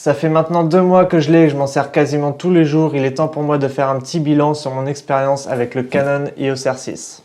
Ça fait maintenant 2 mois que je l'ai et je m'en sers quasiment tous les jours. Il est temps pour moi de faire un petit bilan sur mon expérience avec le Canon EOS R6.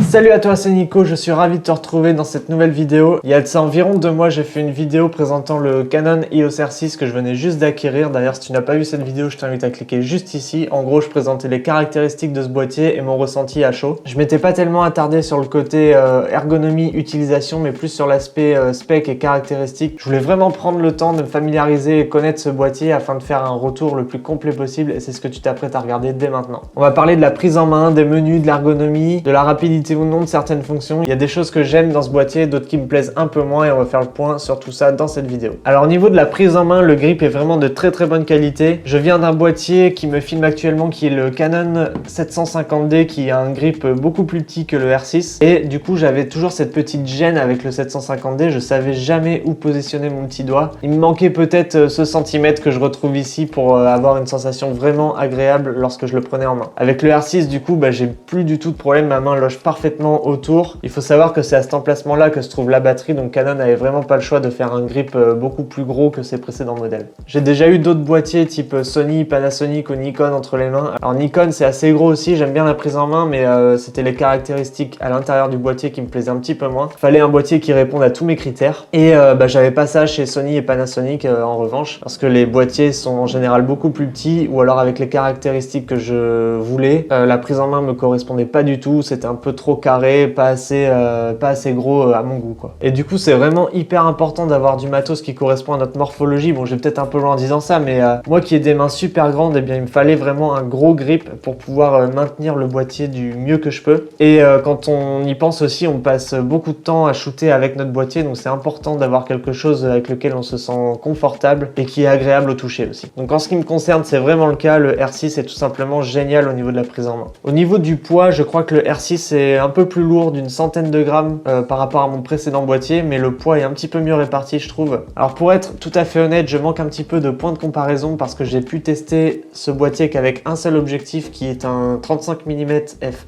Salut à toi, c'est Nico, je suis ravi de te retrouver dans cette nouvelle vidéo. Il y a de ça environ 2 mois, j'ai fait une vidéo présentant le Canon EOS R6 que je venais juste d'acquérir. D'ailleurs, si tu n'as pas vu cette vidéo, je t'invite à cliquer juste ici. En gros, je présentais les caractéristiques de ce boîtier et mon ressenti à chaud. Je m'étais pas tellement attardé sur le côté ergonomie, utilisation, mais plus sur l'aspect spec et caractéristiques. Je voulais vraiment prendre le temps de me familiariser et connaître ce boîtier afin de faire un retour le plus complet possible et c'est ce que tu t'apprêtes à regarder dès maintenant. On va parler de la prise en main, des menus, de l'ergonomie, de la rapidité ou non de certaines fonctions. Il y a des choses que j'aime dans ce boîtier, d'autres qui me plaisent un peu moins et on va faire le point sur tout ça dans cette vidéo. Alors au niveau de la prise en main, le grip est vraiment de très bonne qualité. Je viens d'un boîtier qui me filme actuellement qui est le Canon 750D qui a un grip beaucoup plus petit que le R6 et du coup j'avais toujours cette petite gêne avec le 750D, je savais jamais où positionner mon petit doigt. Il me manquait peut-être ce centimètre que je retrouve ici pour avoir une sensation vraiment agréable lorsque je le prenais en main. Avec le R6 du coup j'ai plus du tout de problème, ma main loge parfaitement autour. Il faut savoir que c'est à cet emplacement là que se trouve la batterie, donc Canon avait vraiment pas le choix de faire un grip beaucoup plus gros que ses précédents modèles. J'ai déjà eu d'autres boîtiers type Sony, Panasonic ou Nikon entre les mains. Alors Nikon c'est assez gros aussi, j'aime bien la prise en main, mais c'était les caractéristiques à l'intérieur du boîtier qui me plaisaient un petit peu moins. Fallait un boîtier qui réponde à tous mes critères et j'avais pas ça chez Sony et Panasonic en revanche, parce que les boîtiers sont en général beaucoup plus petits ou alors avec les caractéristiques que je voulais, la prise en main me correspondait pas du tout, c'était un peu trop carré, pas assez gros à mon goût quoi. Et du coup c'est vraiment hyper important d'avoir du matos qui correspond à notre morphologie. Bon, j'ai peut-être un peu loin en disant ça, mais moi qui ai des mains super grandes, eh bien il me fallait vraiment un gros grip pour pouvoir maintenir le boîtier du mieux que je peux. Et quand on y pense aussi, on passe beaucoup de temps à shooter avec notre boîtier, donc c'est important d'avoir quelque chose avec lequel on se sent confortable et qui est agréable au toucher aussi. Donc en ce qui me concerne, c'est vraiment le cas. Le R6 est tout simplement génial au niveau de la prise en main. Au niveau du poids, je crois que le R6 est un peu plus lourd d'une centaine de grammes par rapport à mon précédent boîtier, mais le poids est un petit peu mieux réparti je trouve. Alors pour être tout à fait honnête, je manque un petit peu de points de comparaison parce que j'ai pu tester ce boîtier qu'avec un seul objectif qui est un 35 mm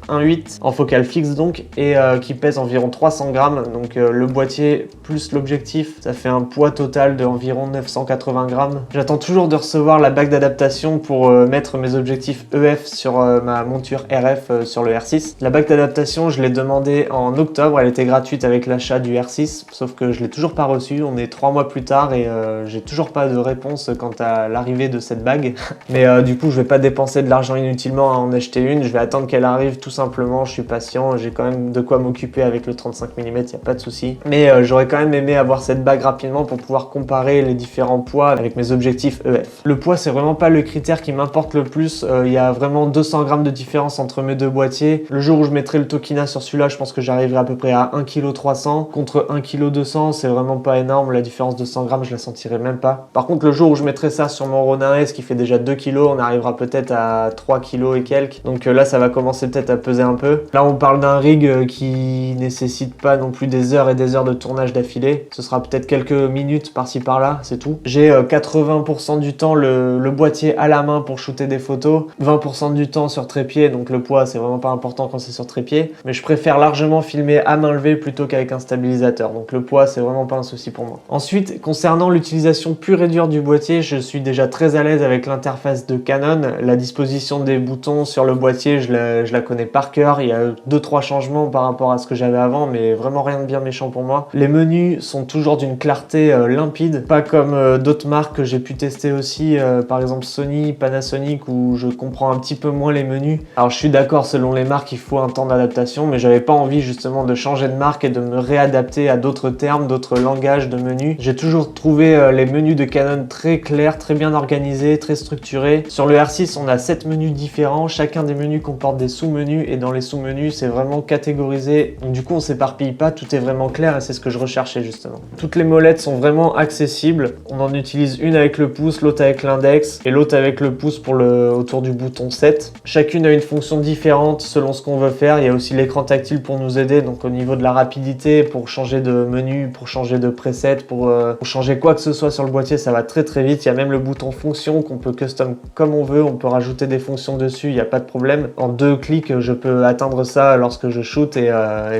f1.8 en focale fixe donc et qui pèse environ 300 grammes, donc le boîtier plus l'objectif ça fait un poids total de environ 980 grammes. J'attends toujours de recevoir la bague d'adaptation pour mettre mes objectifs EF sur ma monture RF sur le R6. La bague d'adaptation je l'ai demandé en octobre, elle était gratuite avec l'achat du R6, sauf que je l'ai toujours pas reçue, on est 3 mois plus tard et j'ai toujours pas de réponse quant à l'arrivée de cette bague. Mais du coup je vais pas dépenser de l'argent inutilement à en acheter une, je vais attendre qu'elle arrive tout simplement, je suis patient, j'ai quand même de quoi m'occuper avec le 35 mm, y a pas de souci. Mais j'aurais quand même aimé avoir cette bague rapidement pour pouvoir comparer les différents poids avec mes objectifs EF. Le poids c'est vraiment pas le critère qui m'importe le plus, il y a vraiment 200 grammes de différence entre mes deux boîtiers. Le jour où je mettrai le Tokina sur celui-là, je pense que j'arriverai à peu près à 1,3 kg contre 1,2 kg, c'est vraiment pas énorme, la différence de 100 grammes je la sentirai même pas. Par contre le jour où je mettrai ça sur mon Ronin S qui fait déjà 2 kg, on arrivera peut-être à 3 kg et quelques, donc là ça va commencer peut-être à peser un peu. Là on parle d'un rig qui nécessite pas non plus des heures et des heures de tournage d'affilée, ce sera peut-être quelques minutes par-ci par-là, c'est tout. J'ai 80% du temps le boîtier à la main pour shooter des photos, 20% du temps sur trépied, donc le poids c'est vraiment pas important quand c'est sur trépied, mais je préfère largement filmer à main levée plutôt qu'avec un stabilisateur, donc le poids c'est vraiment pas un souci pour moi. Ensuite, concernant l'utilisation pure et dure du boîtier, je suis déjà très à l'aise avec l'interface de Canon. La disposition des boutons sur le boîtier, je la connais par cœur, il y a 2-3 changements par rapport à ce que j'avais avant, mais vraiment rien de bien méchant pour moi. Les menus sont toujours d'une clarté limpide, pas comme d'autres marques que j'ai pu tester aussi, par exemple Sony, Panasonic, où je comprends un petit peu moins les menus. Alors je suis d'accord, selon les marques il faut un temps d'adaptation, mais j'avais pas envie justement de changer de marque et de me réadapter à d'autres termes, d'autres langages de menus. J'ai toujours trouvé les menus de Canon très clairs, très bien organisés, très structurés. Sur le R6 on a 7 menus différents, chacun des menus comporte des sous-menus et dans les sous-menus c'est vraiment catégorisé, donc du coup on s'éparpille pas, tout est vraiment clair et c'est ce que je recherchais justement. Toutes les molettes sont vraiment accessibles, on en utilise une avec le pouce, l'autre avec l'index et l'autre avec le pouce pour autour du bouton 7. Chacune a une fonction différente selon ce qu'on veut faire, il y a aussi les l'écran tactile pour nous aider, donc au niveau de la rapidité, pour changer de menu, pour changer de preset, pour changer quoi que ce soit sur le boîtier, ça va très très vite. Il y a même le bouton fonction qu'on peut custom comme on veut, on peut rajouter des fonctions dessus, il n'y a pas de problème. En 2 clics, je peux atteindre ça lorsque je shoot et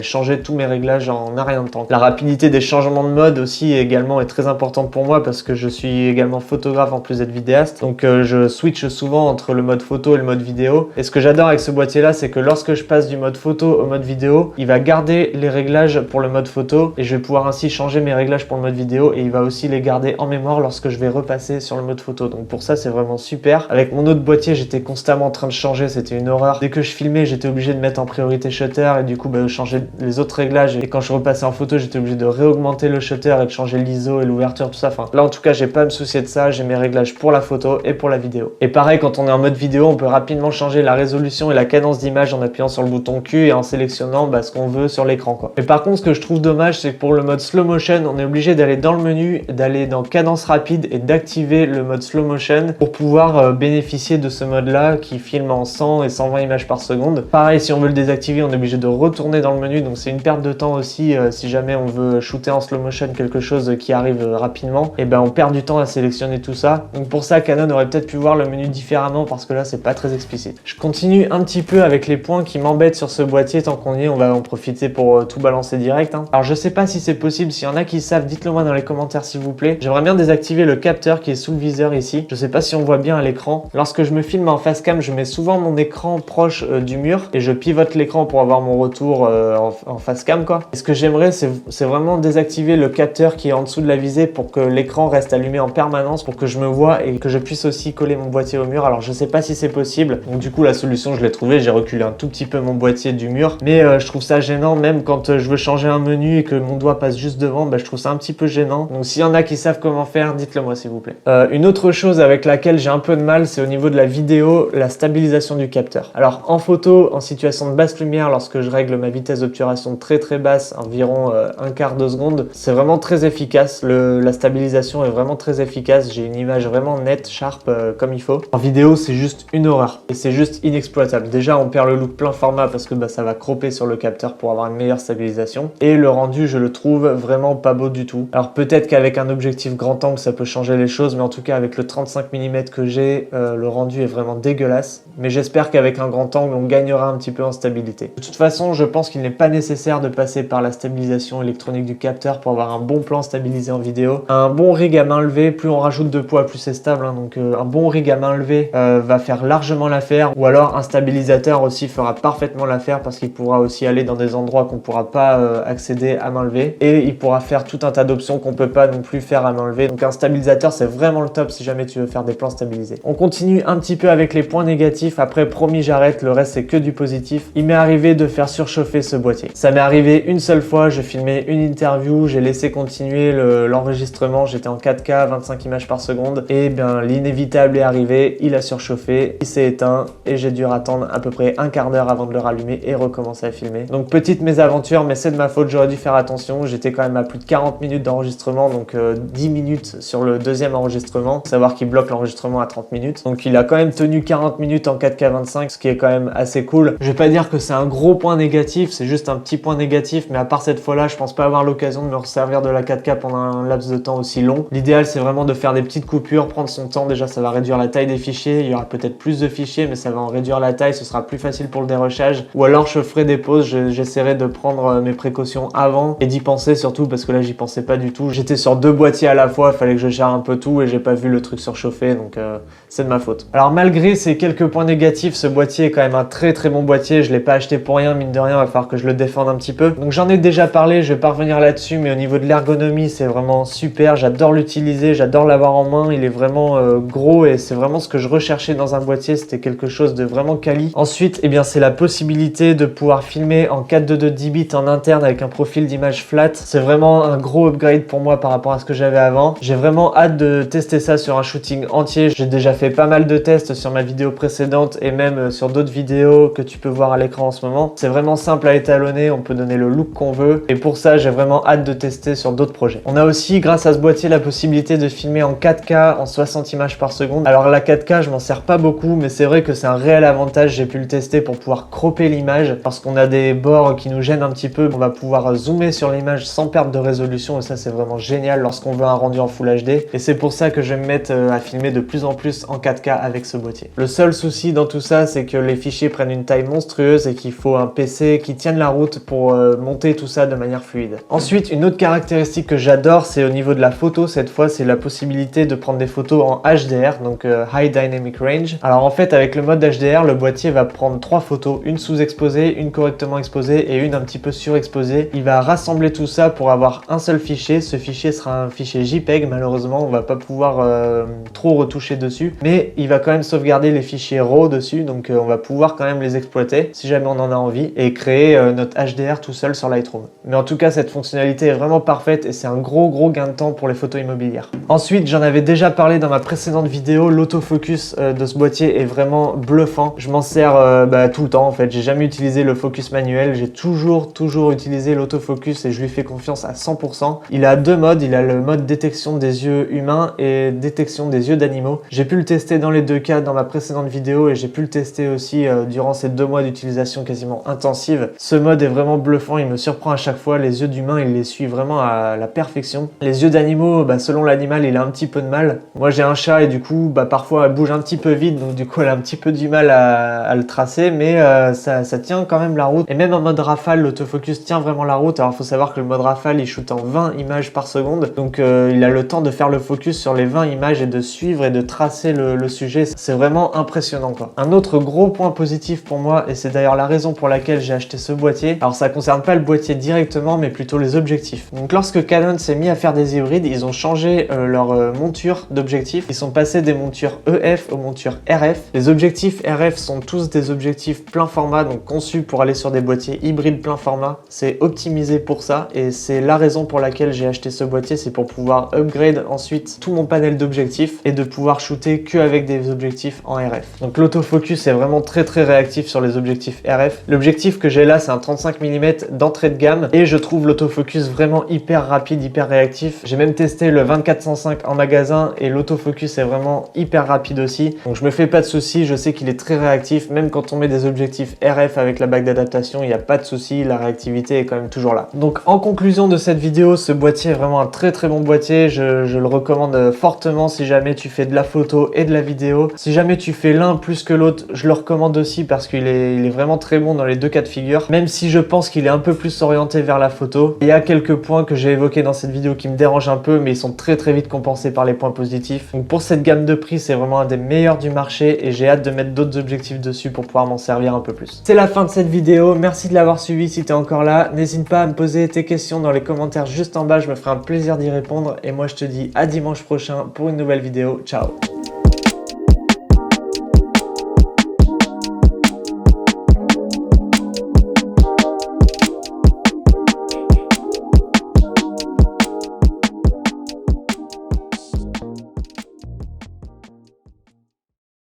changer tous mes réglages en un rien de temps. La rapidité des changements de mode aussi également est très importante pour moi parce que je suis également photographe en plus d'être vidéaste, donc je switch souvent entre le mode photo et le mode vidéo. Et ce que j'adore avec ce boîtier là, c'est que lorsque je passe du mode photo au mode vidéo, il va garder les réglages pour le mode photo et je vais pouvoir ainsi changer mes réglages pour le mode vidéo et il va aussi les garder en mémoire lorsque je vais repasser sur le mode photo. Donc pour ça c'est vraiment super. Avec mon autre boîtier, j'étais constamment en train de changer, c'était une horreur. Dès que je filmais, j'étais obligé de mettre en priorité shutter et du coup changer les autres réglages, et quand je repassais en photo, j'étais obligé de réaugmenter le shutter et de changer l'ISO et l'ouverture, tout ça. Enfin là en tout cas, j'ai pas à me soucier de ça, j'ai mes réglages pour la photo et pour la vidéo. Et pareil, quand on est en mode vidéo, on peut rapidement changer la résolution et la cadence d'image en appuyant sur le bouton Q et en sélectionnant ce qu'on veut sur l'écran quoi. Mais par contre, ce que je trouve dommage, c'est que pour le mode slow motion, on est obligé d'aller dans le menu, d'aller dans cadence rapide et d'activer le mode slow motion pour pouvoir bénéficier de ce mode là qui filme en 100 et 120 images par seconde. Pareil, si on veut le désactiver, on est obligé de retourner dans le menu, donc c'est une perte de temps aussi si jamais on veut shooter en slow motion quelque chose qui arrive rapidement, et on perd du temps à sélectionner tout ça. Donc pour ça, Canon aurait peut-être pu voir le menu différemment parce que là c'est pas très explicite. Je continue un petit peu avec les points qui m'embêtent sur ce boîtier. Tant qu'on y est, on va en profiter pour tout balancer direct. Alors je sais pas si c'est possible, s'il y en a qui savent, dites-le moi dans les commentaires s'il vous plaît. J'aimerais bien désactiver le capteur qui est sous le viseur ici. Je sais pas si on voit bien à l'écran. Lorsque je me filme en face cam, je mets souvent mon écran proche du mur et je pivote l'écran pour avoir mon retour en face cam quoi. Et ce que j'aimerais, c'est vraiment désactiver le capteur qui est en dessous de la visée pour que l'écran reste allumé en permanence, pour que je me vois et que je puisse aussi coller mon boîtier au mur. Alors je sais pas si c'est possible, donc du coup la solution je l'ai trouvée, j'ai reculé un tout petit peu mon boîtier du mur, mais je trouve ça gênant même quand je veux changer un menu et que mon doigt passe juste devant, je trouve ça un petit peu gênant. Donc s'il y en a qui savent comment faire, dites-le moi s'il vous plaît. Une autre chose avec laquelle j'ai un peu de mal, c'est au niveau de la vidéo, la stabilisation du capteur. Alors en photo, en situation de basse lumière, lorsque je règle ma vitesse d'obturation très très basse, environ un quart de seconde, c'est vraiment très efficace. La stabilisation est vraiment très efficace, j'ai une image vraiment nette, sharp, comme il faut. En vidéo, c'est juste une horreur et c'est juste inexploitable. Déjà, on perd le look plein format parce que ça va cropper sur le capteur pour avoir une meilleure stabilisation, et le rendu, je le trouve vraiment pas beau du tout. Alors peut-être qu'avec un objectif grand angle, ça peut changer les choses, mais en tout cas avec le 35 mm que j'ai, le rendu est vraiment dégueulasse. Mais j'espère qu'avec un grand angle, on gagnera un petit peu en stabilité. De toute façon, je pense qu'il n'est pas nécessaire de passer par la stabilisation électronique du capteur pour avoir un bon plan stabilisé en vidéo. Un bon rig à main levée, plus on rajoute de poids, plus c'est stable, donc un bon rig à main levée va faire largement l'affaire, ou alors un stabilisateur aussi fera parfaitement l'affaire parce qu'il pourra aussi aller dans des endroits qu'on ne pourra pas accéder à main levée, et il pourra faire tout un tas d'options qu'on peut pas non plus faire à main levée. Donc un stabilisateur, c'est vraiment le top si jamais tu veux faire des plans stabilisés. On continue un petit peu avec les points négatifs. Après, promis, j'arrête, le reste c'est que du positif. Il m'est arrivé de faire surchauffer ce boîtier. Ça m'est arrivé une seule fois, je filmais une interview, j'ai laissé continuer l'enregistrement, j'étais en 4K, 25 images par seconde, et l'inévitable est arrivé, il a surchauffé, il s'est éteint et j'ai dû attendre à peu près un quart d'heure avant de le rallumer et recommencer à filmer. Donc petite mésaventure, mais c'est de ma faute, j'aurais dû faire attention. J'étais quand même à plus de 40 minutes d'enregistrement, donc 10 minutes sur le deuxième enregistrement. Faut savoir qu'il bloque l'enregistrement à 30 minutes. Donc il a quand même tenu 40 minutes en 4K 25, ce qui est quand même assez cool. Je vais pas dire que c'est un gros point négatif, c'est juste un petit point négatif, mais à part cette fois-là, je pense pas avoir l'occasion de me resservir de la 4K pendant un laps de temps aussi long. L'idéal, c'est vraiment de faire des petites coupures, prendre son temps. Déjà, ça va réduire la taille des fichiers. Il y aura peut-être plus de fichiers, mais ça va en réduire la taille. Ce sera plus facile pour le dérochage. Ou alors, je ferai des pauses. J'essaierai de prendre mes précautions avant et d'y penser surtout, parce que là, j'y pensais pas du tout. J'étais sur 2 boîtiers à la fois. Il fallait que je gère un peu tout et j'ai pas vu le truc surchauffer, donc c'est de ma faute. Alors, malgré ces quelques points négatifs, ce boîtier est quand même un très très bon boîtier. Je l'ai pas acheté pour rien, mine de rien. Va falloir que je le défende un petit peu. Donc, j'en ai déjà parlé. Je vais pas revenir là-dessus, mais au niveau de l'ergonomie, c'est vraiment super. J'adore l'utiliser, j'adore l'avoir en main. Il est vraiment gros et c'est vraiment ce que je recherchais dans un boîtier. C'était quelque chose de vraiment quali. Ensuite, eh bien, c'est la possibilité de pouvoir filmer en 4:2 10 bits en interne avec un profil d'image flat. C'est vraiment un gros upgrade pour moi par rapport à ce que j'avais avant. J'ai vraiment hâte de tester ça sur un shooting entier. J'ai déjà fait pas mal de tests sur ma vidéo précédente et même sur d'autres vidéos que tu peux voir à l'écran en ce moment. C'est vraiment simple à étalonner, on peut donner le look qu'on veut et pour ça, j'ai vraiment hâte de tester sur d'autres projets. On a aussi, grâce à ce boîtier, la possibilité de filmer en 4K en 60 images par seconde. Alors la 4K, je m'en sers pas beaucoup, mais c'est vrai que c'est un réel avantage. J'ai pu le tester pour pouvoir cropper l'image. l'image. Lorsqu'on a des bords qui nous gênent un petit peu, on va pouvoir zoomer sur l'image sans perte de résolution et ça c'est vraiment génial lorsqu'on veut un rendu en Full HD. Et c'est pour ça que je vais me mettre à filmer de plus en plus en 4K avec ce boîtier. Le seul souci dans tout ça, c'est que les fichiers prennent une taille monstrueuse et qu'il faut un PC qui tienne la route pour monter tout ça de manière fluide. Ensuite, une autre caractéristique que j'adore, c'est au niveau de la photo. Cette fois, c'est la possibilité de prendre des photos en HDR, donc High Dynamic Range. Alors en fait, avec le mode HDR, le boîtier va prendre 3 photos, une sous-exposée, une correctement exposée et une un petit peu surexposée. Il va rassembler tout ça pour avoir un seul fichier. Ce fichier sera un fichier JPEG. Malheureusement, on va pas pouvoir trop retoucher dessus, mais il va quand même sauvegarder les fichiers RAW dessus, donc on va pouvoir quand même les exploiter si jamais on en a envie et créer notre HDR tout seul sur Lightroom. Mais en tout cas, cette fonctionnalité est vraiment parfaite et c'est un gros gain de temps pour les photos immobilières. Ensuite, j'en avais déjà parlé dans ma précédente vidéo, l'autofocus de ce boîtier est vraiment bluffant. Je m'en sers tout le temps en fait. J'ai jamais utilisé le focus manuel, j'ai toujours utilisé l'autofocus et je lui fais confiance à 100%. Il a 2 modes, il a le mode détection des yeux humains et détection des yeux d'animaux. J'ai pu le tester dans les 2 cas dans ma précédente vidéo et j'ai pu le tester aussi durant ces 2 mois d'utilisation quasiment intensive. Ce mode est vraiment bluffant, il me surprend à chaque fois. Les yeux d'humain, il les suit vraiment à la perfection. Les yeux d'animaux, selon l'animal, il a un petit peu de mal. Moi j'ai un chat et du coup parfois elle bouge un petit peu vite, donc du coup elle a un petit peu du mal à le tracer, mais ça tient quand même la route. Et même en mode rafale, l'autofocus tient vraiment la route. Alors il faut savoir que le mode rafale il shoot en 20 images par seconde, donc il a le temps de faire le focus sur les 20 images et de suivre et de tracer le sujet. C'est vraiment impressionnant quoi. Un autre gros point positif pour moi, et c'est d'ailleurs la raison pour laquelle j'ai acheté ce boîtier, alors ça concerne pas le boîtier directement mais plutôt les objectifs. Donc lorsque Canon s'est mis à faire des hybrides, ils ont changé leur monture d'objectifs. Ils sont passés des montures EF aux montures RF. Les objectifs RF sont tous des objectifs plein format, donc conçus pour aller sur des boîtiers hybrides plein format. C'est optimisé pour ça et c'est la raison pour laquelle j'ai acheté ce boîtier, c'est pour pouvoir upgrade ensuite tout mon panel d'objectifs et de pouvoir shooter que avec des objectifs en RF. Donc l'autofocus est vraiment très réactif sur les objectifs RF. L'objectif que j'ai là, c'est un 35 mm d'entrée de gamme et je trouve l'autofocus vraiment hyper rapide, hyper réactif. J'ai même testé le 24-105 en magasin et l'autofocus est vraiment hyper rapide aussi. Donc je me fais pas de soucis, je sais qu'il est très réactif. Même quand on met des objectifs RF avec la bague d'adaptation, il n'y a pas de souci, la réactivité est quand même toujours là. Donc en conclusion de cette vidéo, ce boîtier est vraiment un très bon boîtier. Je le recommande fortement si jamais tu fais de la photo et de la vidéo. Si jamais tu fais l'un plus que l'autre, je le recommande aussi parce qu'il est vraiment très bon dans les 2 cas de figure. Même si je pense qu'il est un peu plus orienté vers la photo. Il y a quelques points que j'ai évoqués dans cette vidéo qui me dérangent un peu, mais ils sont très vite compensés par les points positifs. Donc pour cette gamme de prix, c'est vraiment un des meilleurs du marché et j'ai hâte de mettre d'autres objectifs dessus pour pouvoir m'en servir un peu plus. C'est la fin de cette vidéo, merci de l'avoir suivi si tu es encore là. N'hésite pas à me poser tes questions dans les commentaires juste en bas, je me ferai un plaisir d'y répondre et moi je te dis à dimanche prochain pour une nouvelle vidéo. Ciao!